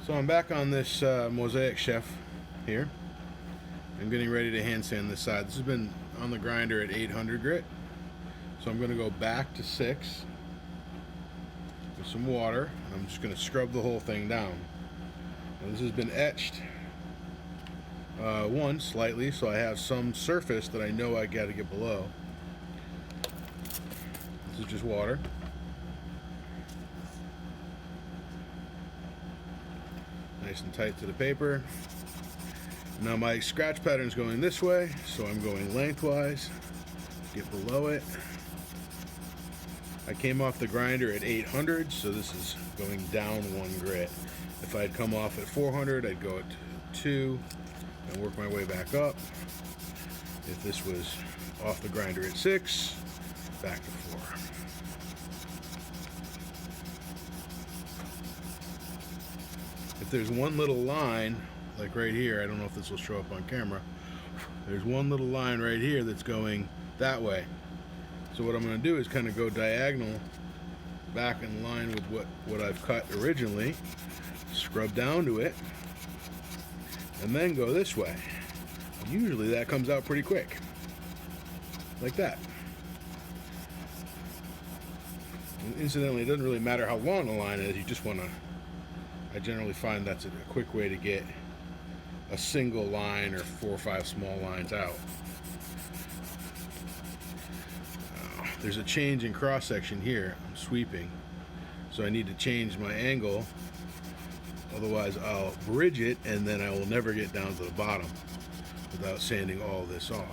So I'm back on this mosaic chef here. I'm getting ready to hand sand this side. This has been on the grinder at 800 grit. So I'm going to go back to 6 with some water. I'm just going to scrub the whole thing down. Now this has been etched once slightly, so I have some surface that I know I got to get below. This is just water. Nice and tight to the paper. Now my scratch pattern is going this way, so I'm going lengthwise. Get below it. I came off the grinder at 800, so this is going down 1 grit. If I'd come off at 400, I'd go at 2 and work my way back up. If this was off the grinder at 6, back to 4. If there's one little line, like right here, I don't know if this will show up on camera, there's one little line right here that's going that way. So what I'm going to do is kind of go diagonal back in line with what I've cut originally, scrub down to it, and then go this way. Usually that comes out pretty quick, like that. And incidentally, it doesn't really matter how long the line is, you just want to, I generally find that's a quick way to get a single line or 4 or 5 small lines out. There's a change in cross section here. I'm sweeping, so I need to change my angle, otherwise I'll bridge it and then I will never get down to the bottom without sanding all this off.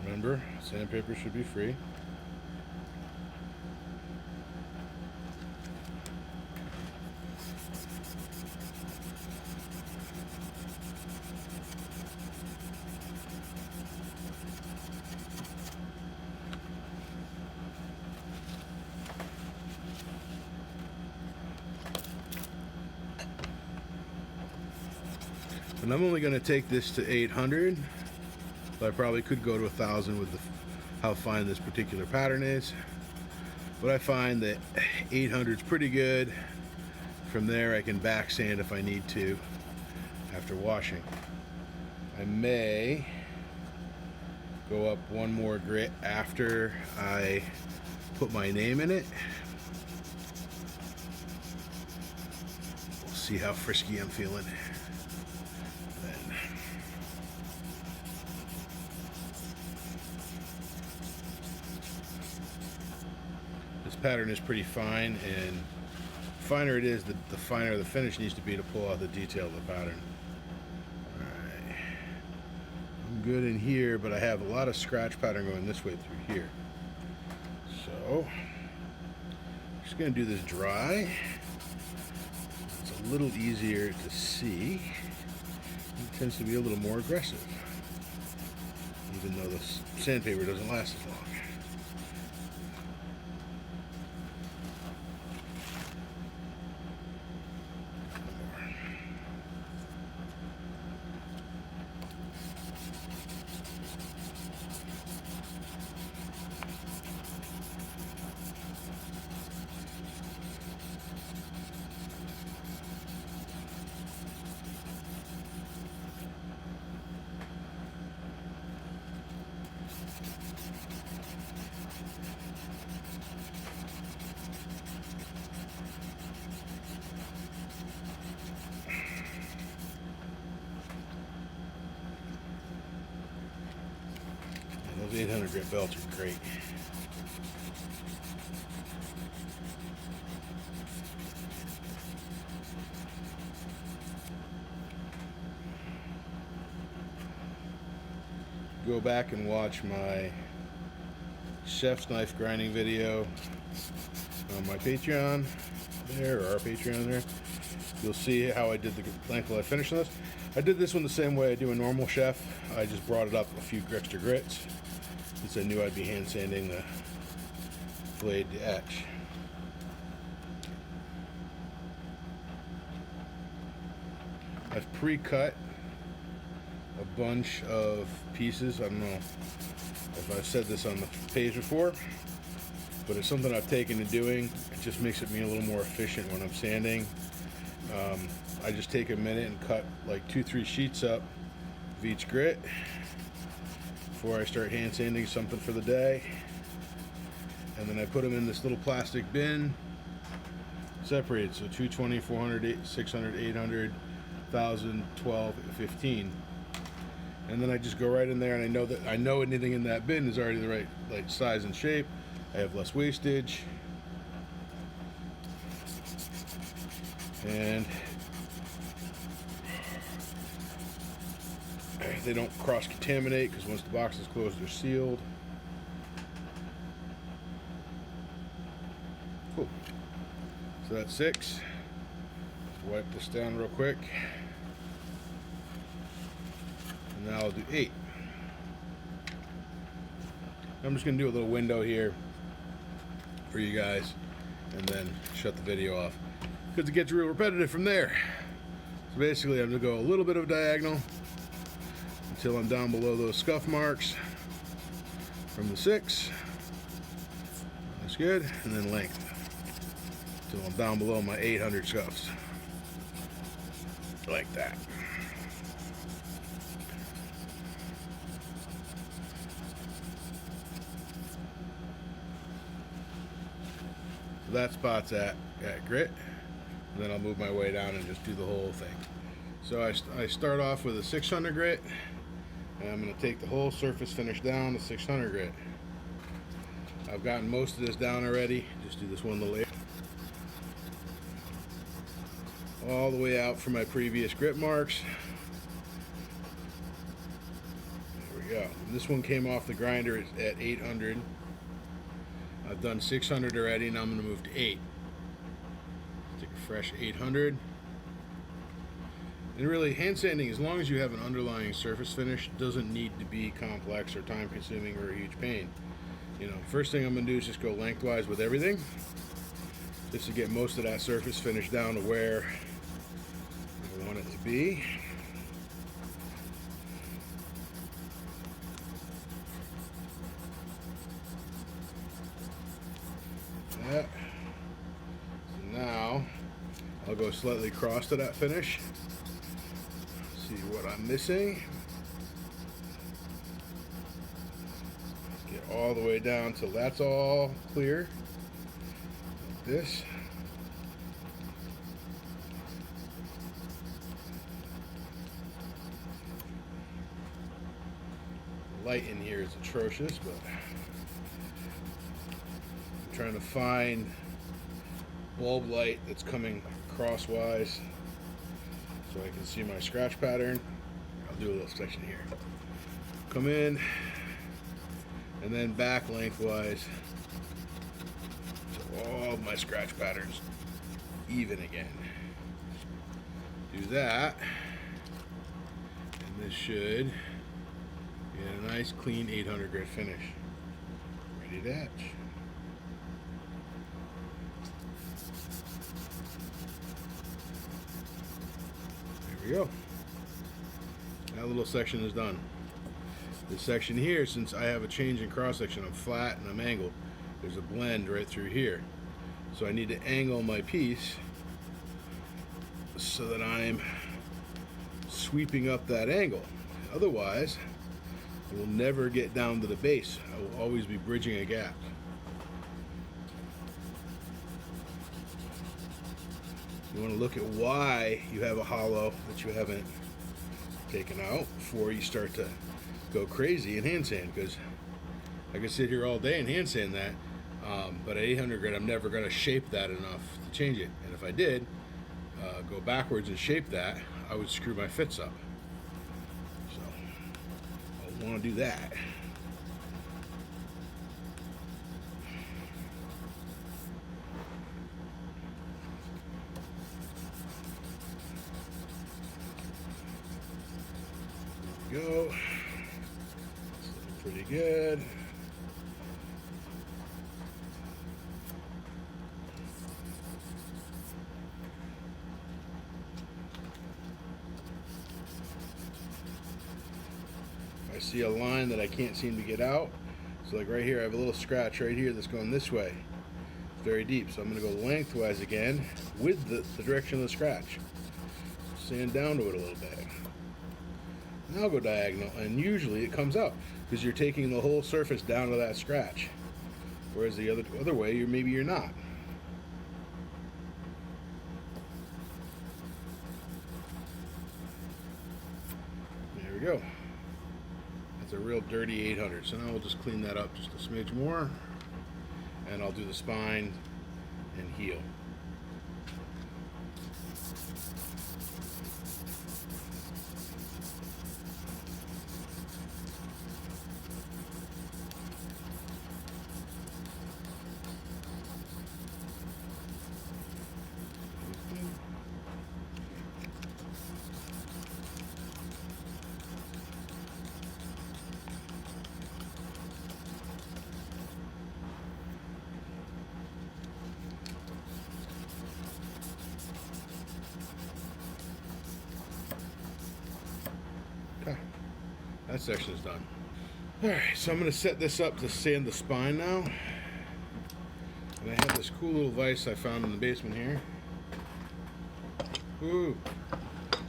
Remember, sandpaper should be free. And I'm only going to take this to 800, but I probably could go to 1,000 with how fine this particular pattern is. But I find that 800 is pretty good. From there I can back sand if I need to after washing. I may go up 1 more grit after I put my name in it. We'll see how frisky I'm feeling. This pattern is pretty fine, and the finer it is, the finer the finish needs to be to pull out the detail of the pattern. Alright, I'm good in here, but I have a lot of scratch pattern going this way through here. So, I'm just going to do this dry. It's a little easier to see. It tends to be a little more aggressive, even though the sandpaper doesn't last as long. Those 800 grit belts are great. Go back and watch my chef's knife grinding video on my Patreon there, or our Patreon there. You'll see how I did the length while I finished this. I did this one the same way I do a normal chef. I just brought it up a few extra grits since I knew I'd be hand sanding the blade to etch. I've pre-cut a bunch of pieces. I don't know if I've said this on the page before, but it's something I've taken to doing. It just makes me a little more efficient when I'm sanding. I just take a minute and cut like 2-3 sheets up of each grit before I start hand sanding something for the day. And then I put them in this little plastic bin, separated, so 220, 400, 600, 800, 1000, 12, 15. And then I just go right in there, and I know anything in that bin is already the right like size and shape. I have less wastage, and they don't cross-contaminate because once the box is closed, they're sealed. Cool. So that's 6. Let's wipe this down real quick. And now I'll do 8. I'm just going to do a little window here for you guys and then shut the video off because it gets real repetitive from there. So basically I'm going to go a little bit of diagonal until I'm down below those scuff marks from the 6. That's good. And then length until I'm down below my 800 scuffs. Like that. So that spot's at grit, and then I'll move my way down and just do the whole thing. So I start off with a 600 grit, and I'm going to take the whole surface finish down to 600 grit. I've gotten most of this down already. Just do this one little layer. All the way out from my previous grit marks. There we go. And this one came off the grinder at 800. I've done 600 already, and I'm going to move to 8. Take a fresh 800. And really, hand sanding, as long as you have an underlying surface finish, doesn't need to be complex or time consuming or a huge pain. You know, first thing I'm going to do is just go lengthwise with everything, just to get most of that surface finish down to where I want it to be. That. So now I'll go slightly cross to that finish. See what I'm missing. Get all the way down till that's all clear. Like this. The light in here is atrocious, but I'm trying to find bulb light that's coming crosswise so I can see my scratch pattern. I'll do a little section here. Come in and then back lengthwise so all of my scratch patterns even again. Do that, and this should get a nice clean 800 grit finish. Ready to etch. There we go. That little section is done. This section here, since I have a change in cross section, I'm flat and I'm angled. There's a blend right through here. So I need to angle my piece so that I'm sweeping up that angle. Otherwise, it will never get down to the base. I will always be bridging a gap. You want to look at why you have a hollow that you haven't taken out before you start to go crazy in hand sand, because I could sit here all day and hand sand that, but at 800 grit I'm never going to shape that enough to change it, and if I did go backwards and shape that, I would screw my fits up. So I don't want to do that. Go. It's looking pretty good. I see a line that I can't seem to get out. So like right here, I have a little scratch right here that's going this way. It's very deep, so I'm going to go lengthwise again with the direction of the scratch. Sand down to it a little bit. Now I'll go diagonal, and usually it comes out because you're taking the whole surface down to that scratch. Whereas the other way, maybe you're not. There we go. That's a real dirty 800. So now we'll just clean that up just a smidge more, and I'll do the spine and heel. Okay, that section is done. Alright, so I'm going to set this up to sand the spine now. And I have this cool little vise I found in the basement here. Ooh.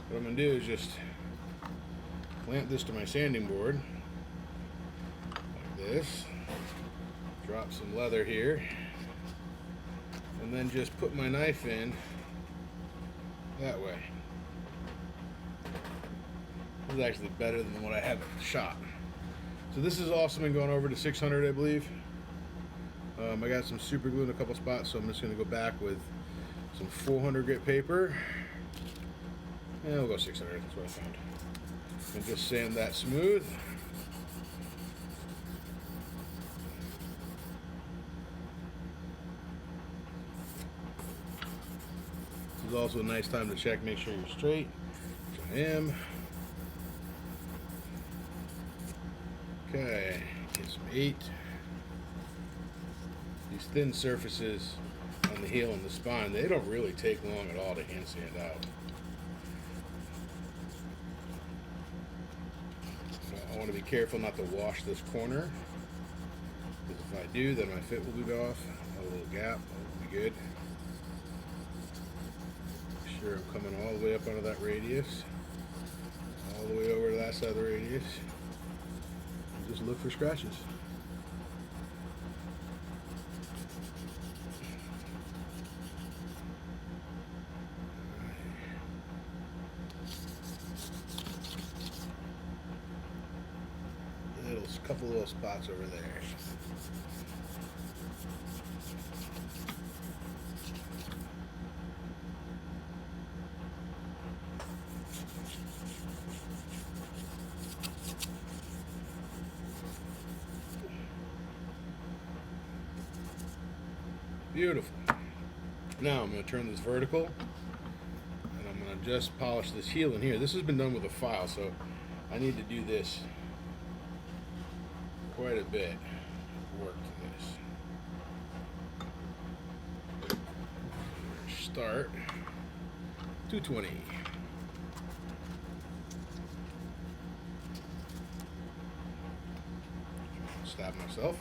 What I'm going to do is just clamp this to my sanding board. Like this. Drop some leather here. And then just put my knife in that way. This is actually better than what I have at the shop. So this has also been going over to 600, I believe. I got some super glue in a couple spots, so I'm just going to go back with some 400 grit paper. And we'll go 600, that's what I found. And just sand that smooth. This is also a nice time to check, make sure you're straight, which I am. Okay, get some 8. These thin surfaces on the heel and the spine, they don't really take long at all to hand sand out. So I want to be careful not to wash this corner, because if I do, then my fit will be off. A little gap, that will be good. Make sure I'm coming all the way up onto that radius, all the way over to that side of the radius. Just look for scratches. Couple little spots over there. Beautiful. Now I'm going to turn this vertical, and I'm going to just polish this heel in here. This has been done with a file, so I need to do this quite a bit of work to this. Start 220. Stab myself.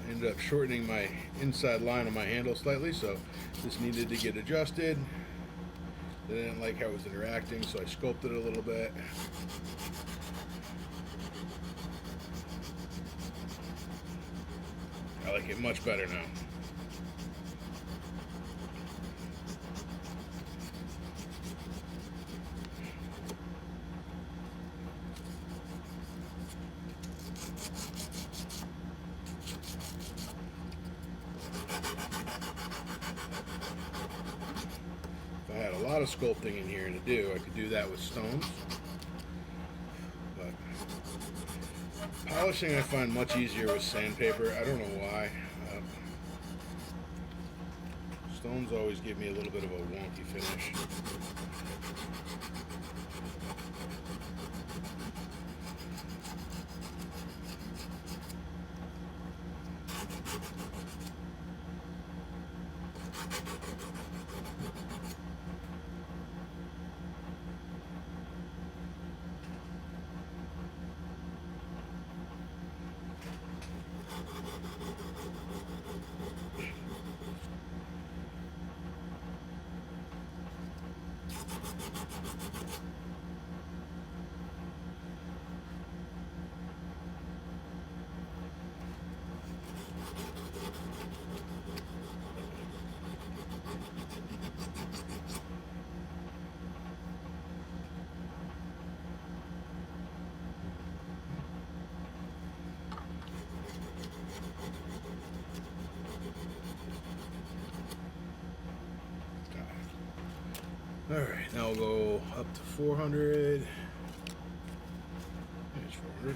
Ended up shortening my inside line on my handle slightly, so this needed to get adjusted. I didn't like how it was interacting, so I sculpted it a little bit. I like it much better now. If I had a lot of sculpting in here to do, I could do that with stones. But polishing I find much easier with sandpaper. I don't know why. Stones always give me a little bit of a wonky finish. All right, now we'll go up to 400. There's 400.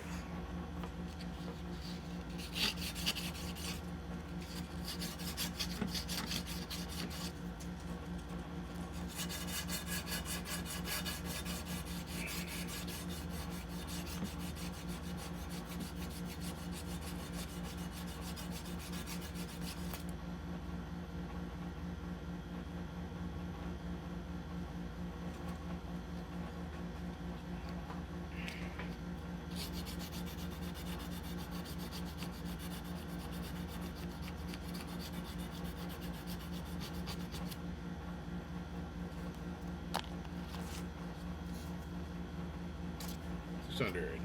$600.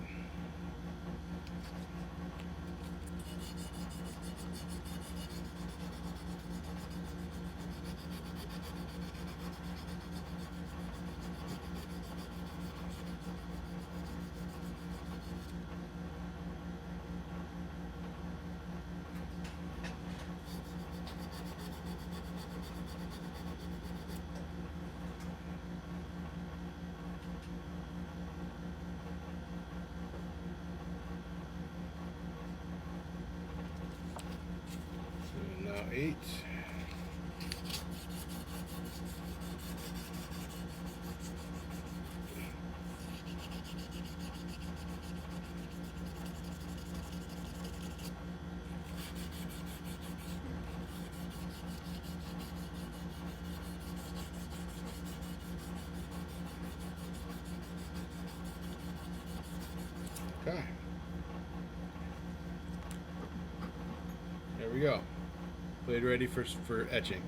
So now 8. Okay. There we go. Blade ready for etching.